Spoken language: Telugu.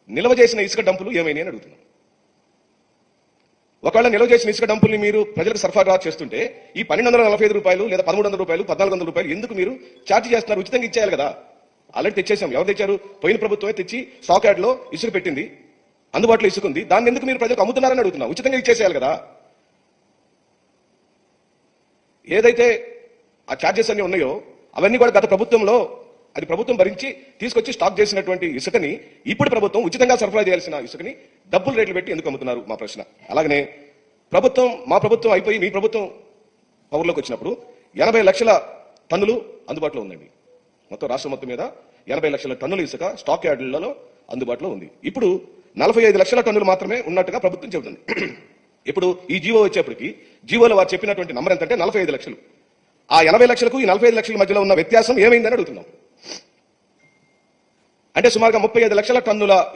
నిల్వ చేసిన ఇసుక డంపులు ఏమైనాయి అని అడుగుతున్నాం. ఒకవేళ నిల్వ చేసిన ఇసుక డంపుల్ని మీరు ప్రజలకు సరఫరా చేస్తుంటే ఈ 1245 రూపాయలు లేదా 1300 రూపాయలు 1400 రూపాయలు ఎందుకు మీరు ఛార్జ్ చేస్తున్నారు? ఉచితంగా ఇచ్చేయాలి కదా. ఆల్రెడీ తెచ్చేసాం. ఎవరు తెచ్చారు? పోయిన ప్రభుత్వమే తెచ్చి స్టాక్ యార్డ్ లో ఇసుక పెట్టింది, అందుబాటులో ఇసుక ఉంది. దాన్ని ఎందుకు మీరు ప్రజలకు అమ్ముతున్నారని అడుగుతున్నాం. ఉచితంగా ఇచ్చేసేయాలి కదా. ఏదైతే ఆ ఛార్జెస్ అన్ని ఉన్నాయో అవన్నీ కూడా గత ప్రభుత్వంలో అది ప్రభుత్వం భరించి తీసుకొచ్చి స్టాక్ చేసినటువంటి ఇసుకని ఇప్పుడు ప్రభుత్వం ఉచితంగా సరఫరా చేయాల్సిన ఇసుకని డబ్బులు రేట్లు పెట్టి ఎందుకు అమ్ముతున్నారు మా ప్రశ్న. అలాగనే మా ప్రభుత్వం అయిపోయి మీ ప్రభుత్వం పవర్లోకి వచ్చినప్పుడు 80 లక్షల టన్నులు అందుబాటులో ఉందండి. మొత్తం రాష్ట్రం మొత్తం మీద 80 లక్షల టన్నుల ఇసుక స్టాక్ యార్డులలో అందుబాటులో ఉంది. ఇప్పుడు 45 లక్షల టన్నులు మాత్రమే ఉన్నట్టుగా ప్రభుత్వం చెబుతుంది. ఇప్పుడు ఈ జీవో వచ్చేప్పటికి జీవోలో వారు చెప్పినటువంటి నంబర్ ఎంతంటే 45 లక్షలు. ఆ 80 లక్షలకు ఈ 45 లక్షల మధ్యలో ఉన్న వ్యత్యాసం ఏమైందని అడుగుతున్నాం. అంటే సుమారుగా 35 లక్షల టన్నుల